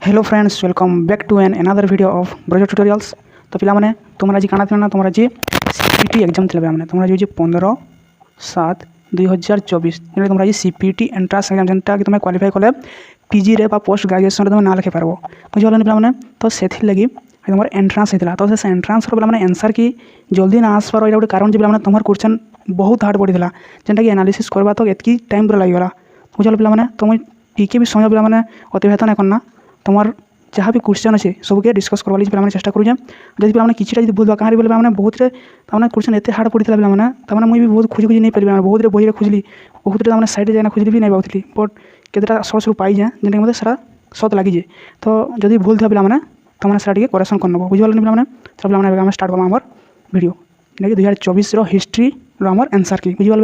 Hello friends, welcome back to an another video of Brajo tutorials. तो पिला माने तुमरा जी काना थिला तुमरा जी सीपीटी एग्जाम थिला माने तुमरा जी 15/7/2024 जेने तुमरा जी सीपीटी एंट्रेंस एग्जाम जेनटा कि तुमे क्वालिफाई करले पीजी रे बा पोस्ट ग्रेजुएशन रे तुमे ना लिखे पारबो बुझी वाला पिला माने। तो सेथि लगी तुमर एंट्रेंस हेतिला तो से एंट्रेंस रो पिला माने आंसर की जल्दी ना आस पारो एटा गोटे कारण जे पिला माने तुमर क्वेश्चन बहुत हार्ड पड़िथिला जेनटा कि एनालिसिस करबा तो एतकी टाइम पर लागिगला बुझी वाला पिला माने। तुम टीके भी समय पिला माने अतिबाहित ना करना तुम जहाँ भी क्वेश्चन अच्छे सबके डिस्कस करवा पे चेष्टा करूँ जब पे किसी जी भूल कहाँ बोले मैंने बहुत क्वेश्चन एत हार्ड पड़ी पे मुझे बहुत खोजी खोजी नहीं पारि बहुत बही खोजली बहुत सैड जाए खोजली भी नहीं पाती बट केतटा सोर्स पाई जाए जेनटा मतलब सारा सत लगी जाए। तो जब भूल था पे तुमने सारा करेक्शन कर नब बुझे पे पे स्टार्ट करा वीडियो जेनटा 2024 हिस्ट्री आमर आंसर की बुझे पे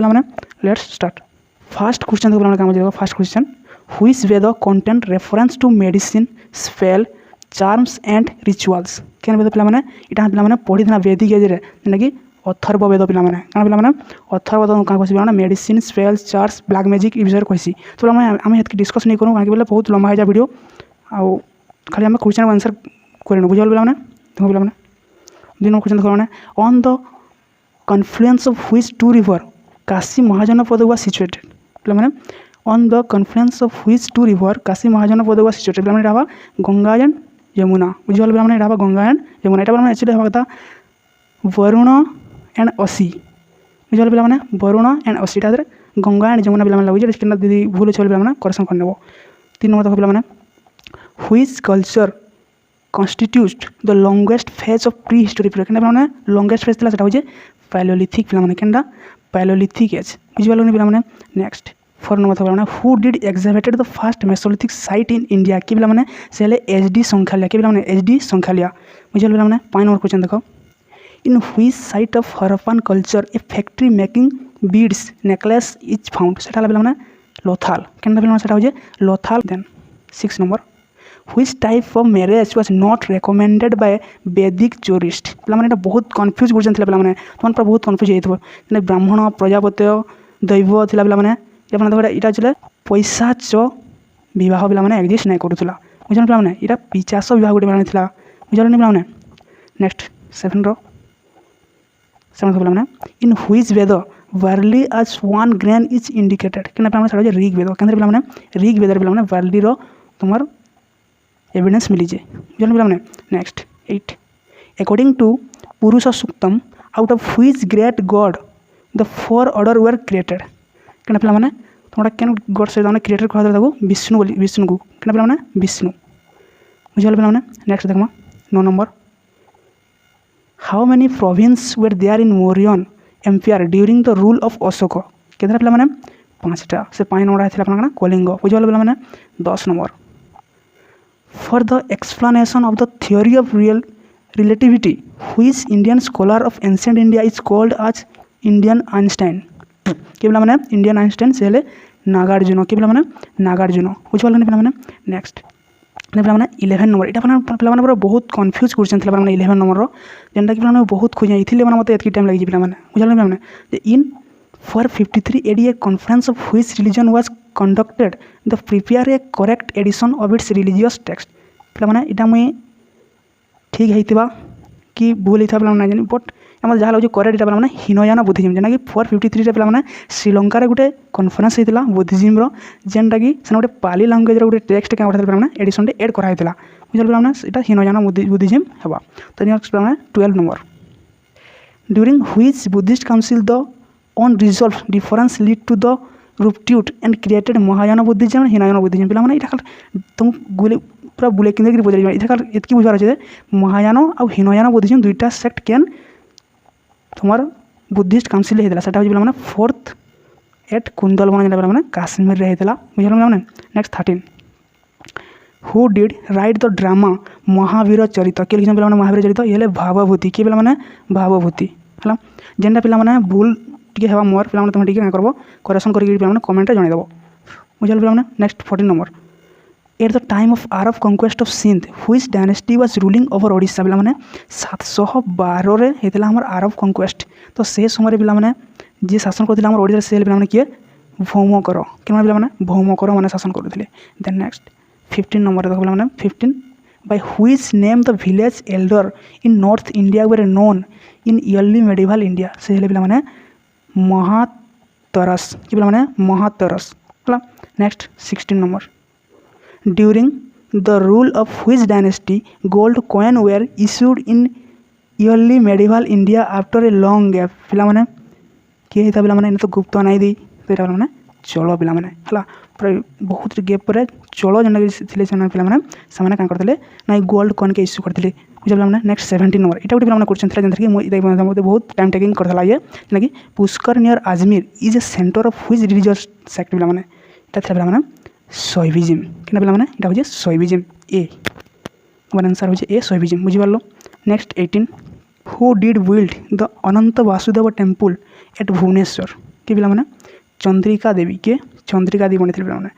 लेट्स स्टार्ट। फास्ट क्वेश्चन तो काम first question which Veda contain reference to medicine spell charms and rituals क्या वेद पे यहाँ पे पढ़ी था वैदिक एज जेनटा कि अथर्व वेद पे क्या पे अथर्व क्या कह medicine spell charms black magic ये विषय कही। तो आम ये डिस्कस नहीं करूँ कहीं बहुत लंबा है वीडियो आउ खाली आम क्वेश्चन आंसर कर बुझे पे देखो पे 2 नंबर क्वेश्चन देखो on the confluence of which two river Kashi mahajanapada was situated पे on the confluence of which two river Kashi mahajanapada was situated पे यहाँ गंगा एंड यमुना बुझे पे यहाँ गंगा एंड यमुना यहाँ एक्चुअली हवा था वरुण एंड असी बुझे पे वरुण एंड असी गंगा एंड यमुना पे लगे कि दीदी भूल अच्छे पे करेक्शन कर नेब। 3 नंबर देखो पे which culture constitute the longest phase of prehistory period पे लॉन्गेस्ट फेज था हूँ पैलोलिथिक पे क्या पैलोलिथिक एज बुझे पे नेक्स्ट 4 नंबर था who did exhibited the first mesolithic site in India कि पे से HD संख्यालिया कि पे HD संख्यालिया बुझे पे 5 नंबर क्वेश्चन देखो in which site of Harappan culture a factory making beads necklace is found से पे लोथाल क्या पे Lothal. Then 6 number which type of marriage was not recommended by Vedic jurist पे बहुत कन्फ्यूज क्वेश्चन पे तुम बहुत कन्फ्यूज हो ब्राह्मण प्रजापत्य दैव पे देखो यहाँ चले पैशाच बह पे एक्जिस्ट नहीं करूला बुझे पे यहाँ पिचास बह गोटे बुझे पे नेक्स्ट 7 पे इन व्हिच वेद बार्ली आज 1 ग्रेन इज इंडिकेटेड क्या ऋग वेद क्या ऋग वेद पे बार्ली तुम एविडेंस मिली जाए बुझे पे next 8 according to Purusha Suktam out of which great god the 4 order were created क्या पे तुम्हारा क्या गॉड से क्रिएटर कह विष्णु बोली विष्णु को क्या पे विष्णु बुझे पे नेक्स्ट देखो 9 number how many province were there in Mauryan empire during the rule of Ashok के पे 5टा से 5 नंबर कलिंग बुझे पे 10 number for the explanation of the theory of relativity which Indian scholar of ancient India is called आज Indian Einstein कि पे Indian Einstein से नागार्जुन कि पे नागार्जुन बुझे पे नेक्स्ट पे 11 नंबर यहाँ पे बहुत कन्फ्यूज क्वेश्चन थे पे 11 नंबर जेनटा कि पे बहुत खोज ये मतलब एतकी टाइम लगी पे बुझे पे in 453 AD a conference of which religion was conducted the prepare a correct edition of its religious text पे यहाँ मुझे ठीक है कि भूल होता पे जानी बट आम जहाँ लगे करेक्ट पे हीनयान बुद्धिज्म जेना कि 453 पे श्रीलंकार गोटे कन्फरेन्स होता बुद्धिज्म जेनटा कि गोटे पाली लांगुएज गोटे टेक्स्ट क्या पे एडिशन एड कराई बुझे पे यहाँ हीनयान बुद्धिज्म है। तो next 12 number during which Buddhist council the on resolve difference lead to the rupture and created Mahayana Buddhism Hinayana Buddhism पे यहाँ तुम पूरा बुले कि पचार इधर एतकी बुझार अच्छे महायान और हीनयान बुद्धिज्म 2टा सेक्ट कैन तुम्हार बुद्धिस्ट काउंसिल होता है पे 4th एट कुंदलवन पे काश्मीर होता बुझे पे next 13 who did write the drama Mahavira Charita किए लिखिन पे महावीर चरित ये भावभूति किए पे भावभूति है जेनटा पे भूल टी है मोर पे तुम क्या कर करेक्शन करके कमेंट जनईदेव बुझे पे next 14 number at the time of Arab conquest of Sindh which dynasty was ruling over Odisha पे 712 होता है आरब कंक्वेस्ट। तो से समय पे जी शासन करते ओडिशा से पे किए भौमकर क्या पे भौमकर मैंने शासन करते। देन नेक्स्ट 15 नंबर देखो पे 15 by which name the village elder in North India were known in early medieval India से हेले पे महातरस कि पे महातरस है। Next 16 number during the rule of which dynasty gold coin were issued in early medieval India after a long gap पे किए होता पे तो गुप्त नहीं दी तो यहाँ चलो पे है बहुत गैप पर चलो जेनटा पे क्या करते ना गोल्ड कॉइन के इश्यू करते बुझे नेक्स्ट 17 नंबर यहाँ गोटे पे क्वेश्चन था जैसे कि बहुत टाइम टेकिंग करता ये कि Pushkar near Ajmer is a centre of which religious sect पे यहाँ शैविज्म कि पे यहाँ हूँ शैविज्म ए हमारे आंसर हो ए शैविज्म बुझीपार। Next 18 who did build the Ananta Vasudeva temple at Bhubaneswar कि पे चंद्रिका देवी के चंद्रिका देवी बनी पे।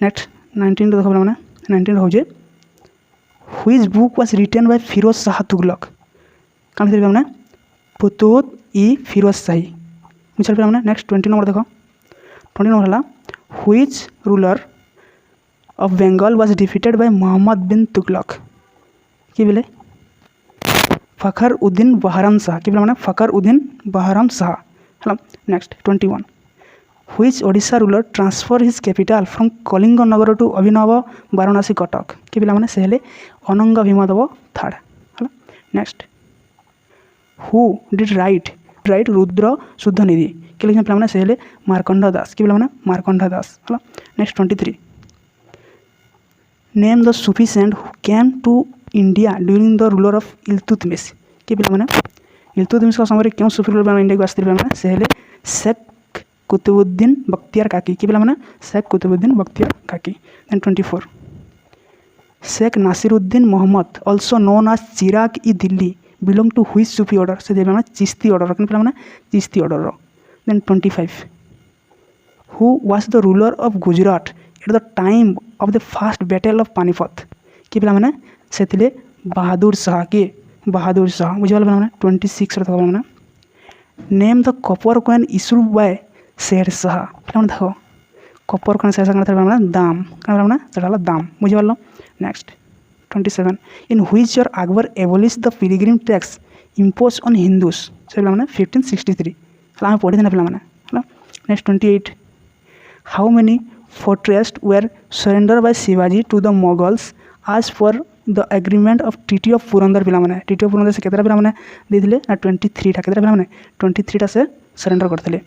नेक्स्ट 19 देखो पे 19 हूँ which book was written by Firoz Shah Tughlaq कौन थे पे फुतुहत ई फिरोज शाही बुझे पे। नेक्स्ट 20 नंबर देखो 20 नंबर है which ruler of Bengal was defeated by Muhammad bin Tughlaq कि बोले फखर उद्दीन बहराम शाह कि पे फखर उद्दीन बहराम शाह है। Next 21 which Odisha ruler transfer his capital from Kalinga Nagar to Abhinava Varanasi Cuttack कि पे से हेले अनंग भीमदेव थर्ड है। Next who did write Rudra Shuddha Nidhi कि पे से हेले मार्कंड दास कि पे मार्कंड दास है। Next 23 name the Sufi saint who came to India during the ruler of Iltutmish कि पे इल्तुतमिश का समय क्यों सूफी रूलर इंडिया को आसते पे से हेले शेख कुतुबुद्दीन बख्तियार काकी कि पे Sheikh Qutbuddin Bakhtiyar Kaki. Then 24 Sheikh Nasiruddin Mohammad also known as Chirag e Delhi belong to which Sufi order से पे चिश्ती ऑर्डर कि पे Chishti order. Then 25 who was the ruler of Gujarat at the time of the first battle of Panipat कि पे से बहादुर शाह के बहादुर शाह बुझे पे 26 पे name the copper coin issue by Sher Shah पे देखो कपर कॉइन शेर शाह दाम क्या दाम बुझे पार। Next 27 in which year Akbar abolish the pilgrim tax impose on Hindus से पे 1563 आम पढ़ी देना पे। Next 28 how many fortress were surrender by Shivaji to the Moguls as per the agreement of treaty of Purandar पे ट्रीटी ऑफ पुरंदर से केतटा पे देते ना 23टा के 23टा से सरेंडर करते है।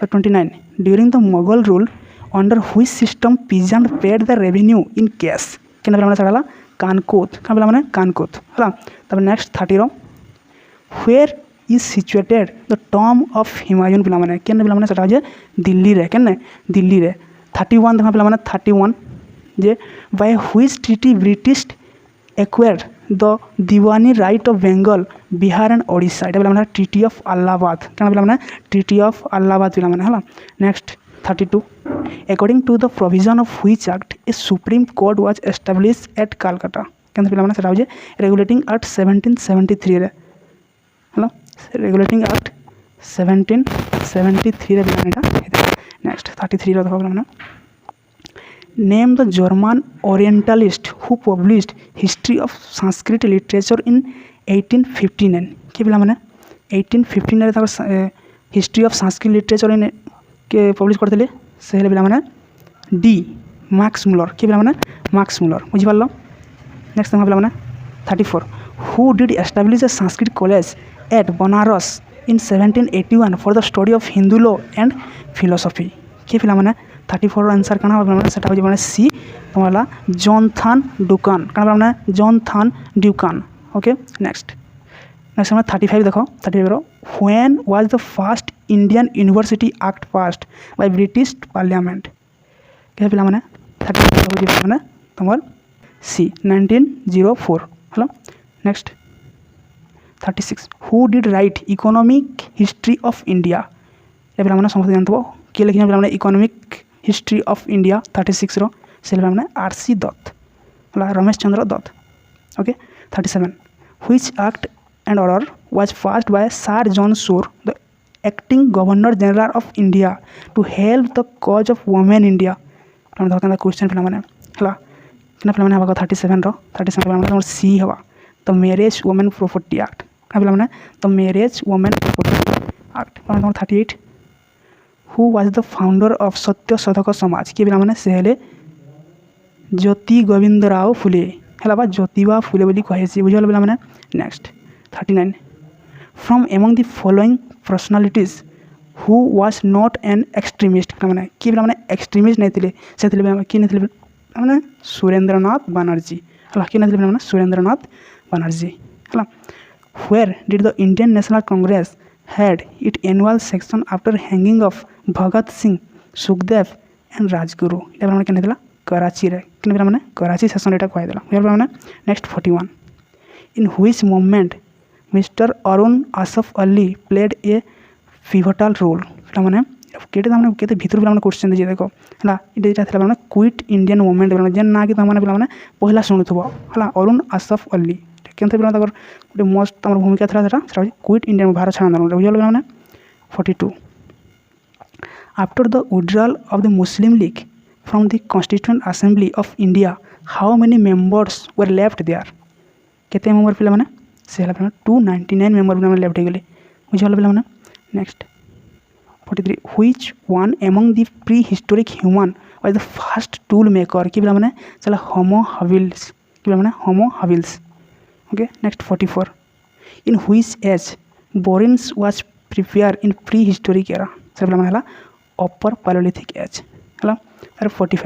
29 during the Mughal rule under which system peasant paid the revenue in cash कि पे कानकोत क्या पे कानकोत है। तब next 30 where is situated the tomb of Humayun पे कि दिल्ली रे के दिल्ली रे। 31 देखो पे 31 जे by which treaty British acquired the diwani right of Bengal Bihar and Odisha ये पे ट्रीटी ऑफ अलाहाबाद क्या पे ट्रीटी ऑफ अलाहाबाद पे है। Next 32 according to the provision of which act a supreme court was establish at Calcutta क्या पे रेगुलेटिंग एक्ट 1773 रे है रेगुलेटिंग एक्ट 1773 पे। नेक्स्ट 33 देखो name the German orientalist who published history of Sanskrit literature in 1859 कि पे 1859 history of Sanskrit literature in के publish करते से पे डी मार्क्स मुलर कि पे मार्क्स मुलर बुझीपार। नेक्स्ट देखो पे 34 who did establish A Sanskrit college eight Banaras in 1781 for the study of Hindu law and philosophy कि पे 34 आंसर क्या हो सी तुम्हारा जॉनथन डुकान क्या जॉनथन ड्यूकान। ओके नेक्स्ट 35 देखो 35 when was the first Indian university act passed by British parliament क्या पे 35 तुम्हार सी 1904 है। Next 36 who did right economic history of India ये पे समस्त जानते किए लिखे पे इकोनॉमिक हिस्ट्री ऑफ इंडिया 36 से पे आर.सी. Dutt Ramesh Chandra Dutt. Okay 37 which act and order was passed by sir John Shore the acting governor general of India to help the cause of women India question पे है क्या पे हवा 37 तुम सी हवा the marriage women property act क्या पे the marriage women property act तुम 38 who was the founder of Satya Shodhak समाज किए पे से हेले ज्योति गोविंद राव फुले है ज्योतिबा फुले बोली कहे बुझल पे next 39 from among the following personalities who was not an extremist मैंने कि एक्सट्रीमिस्ट नहीं थे से कि नहीं मैंने सुरेंद्रनाथ बनर्जी है कि नहीं मैंने सुरेंद्रनाथ बनर्जी है where did the Indian national Congress had it annual section after hanging of Bhagat Singh Sukhdev and Rajguru ये क्या कराची रे कि मैंने कराची सेशन यहाँ कहला मैंने next 41 in which movement mister Aruna Asaf Ali played a pivotal role पे केते भितर पे क्वेश्चन दीजिए देख है ये क्विट इंडियन मूवमेंट जेन ना कि पे पहला शुणुव है अरुण आसफ अली के गोटे मस्त भूमिका था क्विट इंडियन भारत छाड़ आंदोलन बुझल मैंने 42 after the withdrawal of the Muslim League from the constituent assembly of India how many members were left there केते मेंबर पे मैंने से 299 मेंबर पे लेफ्ट गले बुझल पे next 43 which one among the prehistoric human was the first tool maker कि मैंने चला होमो हबिल्स कि मैंने homo habilis okay next 44 in which age burins was prepare in prehistoric era से मैंने अपर पैलोलिथिक एज है 45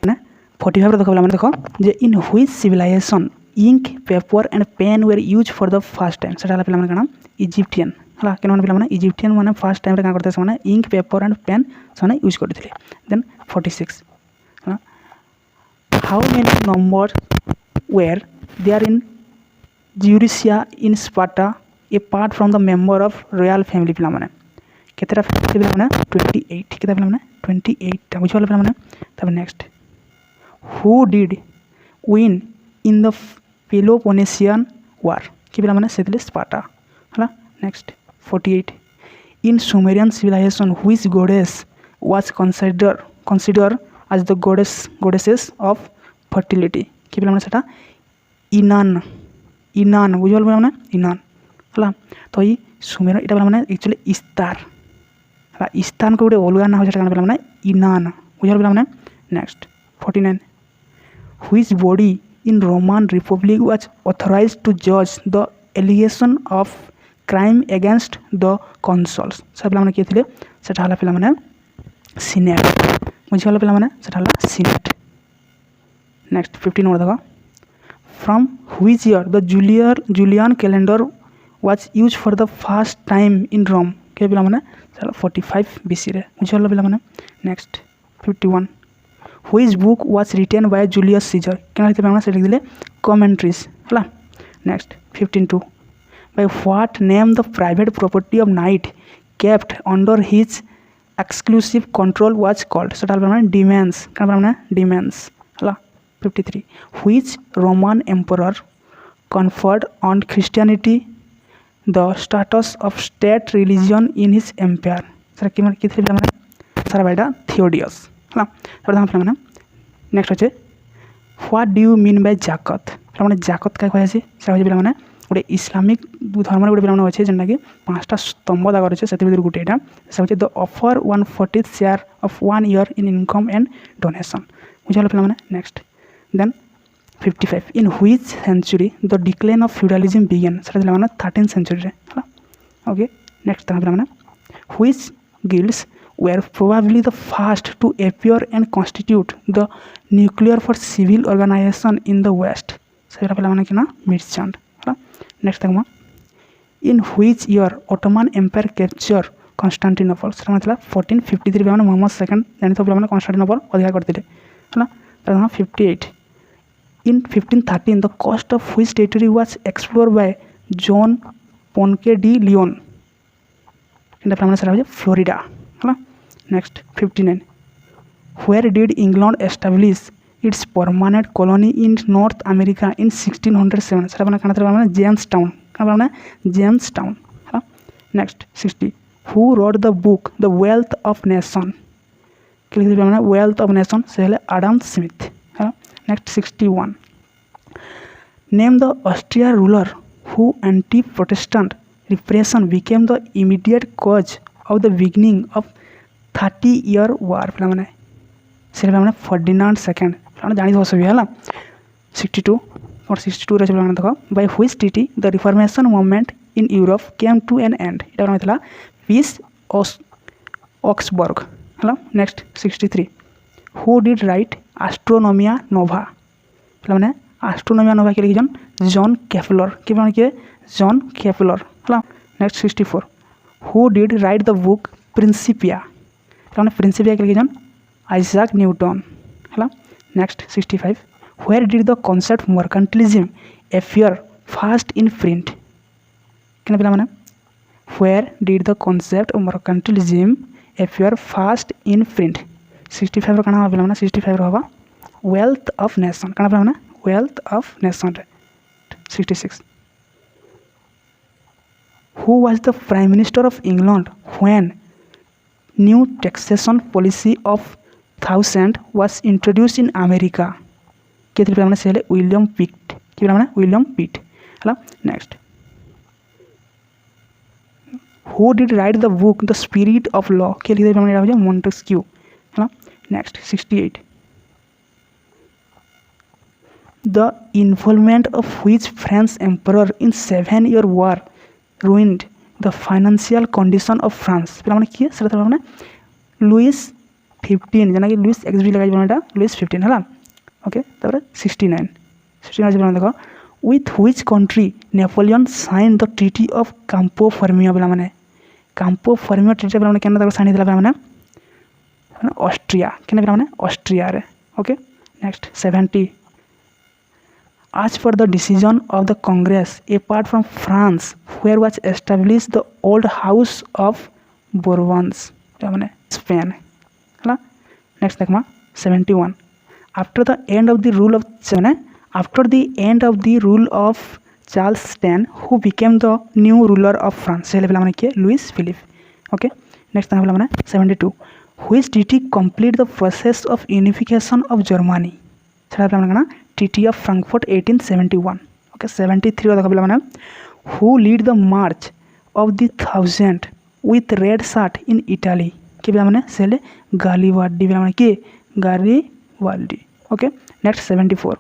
मैंने 45 देख जे in which civilisation ink paper and pen were use for the first time से पे क्या इजिप्टियन है कि पे इजिप्टियन मैंने फर्स्ट टाइम क्या करते हैं इंक पेपर एंड पेन से यूज करते then 46 how many number were there in gerousia in Sparta apart from the member of royal family पे मैंने केतरा पे 28 के 28 बुझल पे तब next who did win in the Peloponnesian war कि पे से स्पार्टा है next 48 in Sumerian civilisation which goddess was considered as the goddesses of fertility कि पे इनान इनान बुझल पे इनान है तो ये सुमेर यहाँ पे एक्चुअली इस्तार है इस्तान को गोटे अलग ना हो पे इनान बुझल पे next 49 which body in Roman republic was authorised to जज the allegation of crime against the consuls से पे किए थे से पे सीनेट बुझल पे सीनेट नेक्स्ट 15 नंबर देख from which year the Julian calendar was use for the first time in Rome के पे 45 BC रे बुझल पे next 51 which book was written by Julius Caesar क्या से लिख दिले कमेंट्रीज है next 15 by what name the private property of knight kept under his exclusive control was called so demesnes क्या demesnes है 53 which Roman emperor conferred on Christianity the status of state religion in his empire sir कि sir भाईटा Theodosius है पे next अच्छे what do you mean by जाकत पे जाकत क्या कहे पे गोटे इस्लामिक धर्म गोटे पे अच्छे जेनटा कि 5टा स्तंभ दागर अच्छे से गोटे यहाँ से हूँ the offer 1/40 share of 1 year in income and donation बुझल पे next then 55 in which century the decline of feudalism began से 13th century है ओके नेक्स्ट पे which guilds were probably the first to appear and constitute the nuclear for civil organization in the West से पे कि merchant next तक in which year Ottoman empire capture Constantinople से 1453 पे Mohammad second जानी तो पे कन्स्टान्टिनोपल अधिकार करते है 58 in 1513 the coast of which territory was explore by John Ponce de Leon पे फ्लोरिडा है next 59 where did England establish its permanent colony in North America in 1607 से जेम्स टाउन क्या जेम्स टाउन है next 60 who wrote the book the wealth of nation wealth of nation से Adam Smith है next 61 name the Austria ruler who anti protestant repression became the immediate cause of the beginning of 30-year वार पे से Ferdinand second जानी सब है 62 और 62 रही देख by which treaty the reformation movement in Europe came to an end यहाँ peace Augsburg है next 63 who did write Astronomia Nova पे एस्ट्रोनोमिया नोवा के लिखिजन जॉन केपलर किए जॉन केपलर है next 64 who did write the book Principia Principia के लिखिजन Isaac Newton है next 65 where did the concept mercantilism appear first in print क्या पे where did the concept mercantilism appear first in print 65 कण हम पे 65 हम वेल्थ ऑफ नेशन कण पे wealth of nation 66 who was the prime minister of England when new taxation policy of 1000 was introduced in America के पे से William पिट कि विलियम पिट है next who did write the book the spirit of law के लिखे Montesquieu है next 68 the involvement of which French emperor in 7-year war ruined the financial condition of France पे किए लुइस 15 जना कि लुइस एक्स भी लगा लुइस 15 है ओके 69 देख with which country Napoleon sign the treaty of Campo Formio पे Campo फॉर्मियो treaty पे क्या साइन होता पे ऑस्ट्रिया क्या ऑस्ट्रिया रे okay next 70 as per the decision of the Congress apart from France where was established the old house of Bourbons Spain next देखमा 71 after the end of the rule of Charles X who became the new ruler of France से पे किए Louis Philip okay next पे 72 which treaty complete the process of unification of Germany से पे Treaty of Frankfurt 1871 okay 73 देखा पे who lead the march of the 1000 with red shirt in Italy कि से गालिवार्डी पे कि गालिवार्डी okay next 74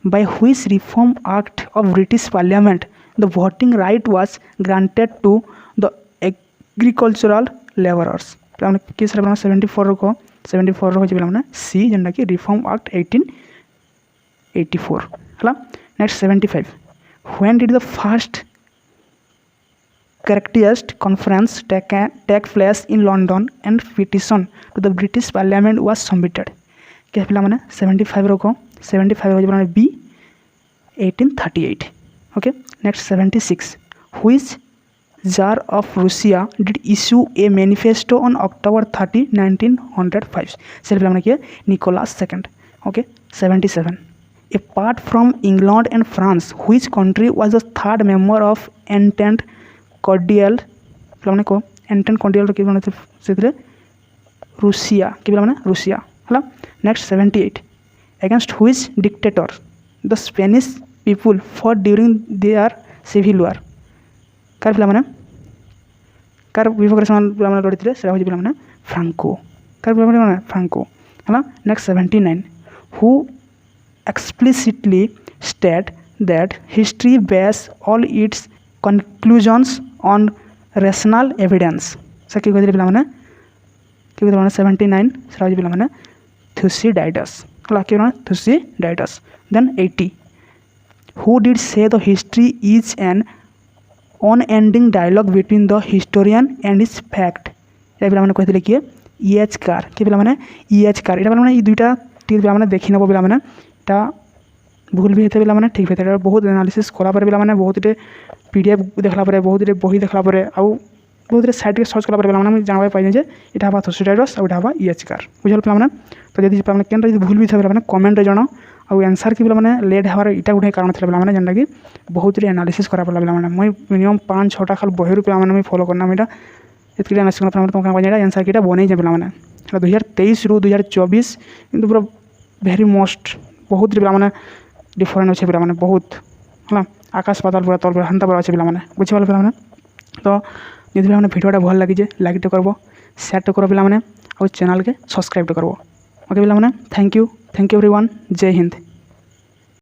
by which reform act of British Parliament the voting right was granted to the agricultural laborers किस 74 को 74 हो सी जेनटा कि रिफॉर्म एक्ट 1884 है next 75 when did the first Chartist conference take place in London and petition to the British Parliament was submitted क्या पे 75 को 75 B 1838 okay next 76 which Tsar of Russia did issue a manifesto on October 30 1905 से पे किए Nicholas second okay 77 apart from England and France which country was the third member of Entente Cordial को Entente Cordial से Russia कि Russia है next 78 against which dictator the Spanish people fought during their civil war car पे car विभोग लड़ी से Franco car पे Franco है next 79 who explicitly state that history base all its conclusions on rational evidence से कि पे 79 पे Thucydides Thucydides then 80 who did say the history is an unending dialogue between the historian and his fact ये पे किए EH car कि पे EH car ये दुईटा टी पे देखी नब पे भूल भी होते पे ठीक होते बहुत एनालिसिस कलापर पे बहुत PDF देखला बहुत बही देखला आउ बहुत साइट सर्च कला पे जानवा पाई जे इटा हवा थुसिडाइडस और हवा EH कार बुझल पे तो जदि पे भूल भी थे पे कमेंट जन आउ आंसर कि पे लेट हवार इटा गोटे कारण थे पे जेनटा कि बहुत एनालिसिस करा पड़ा पे मुझे मिनिमम 5-6टा खाली बही पे मुझे फॉलो करना इटा ये एनालिसिस तुमको आंसर कि बन पे 2023 रू 2024 पूरा भेरी मोस्ट बहुत पिलाମାନେ डिफरेंट अच्छे पिलाମାନେ बहुत है आकाश पाताल पूरा तल हांता पूरा अच्छे पिलाମାନେ बुझिपारे पिलाମାନେ तो यदि पिलाମାନେ भिडियोटा भल लगी लाइक टे करबो शेयर टे करो पिलाମାନେ और चैनल के सब्सक्राइब टे करबो ओके पिलाମାନେ थैंक यू एवरीवन जय हिंद।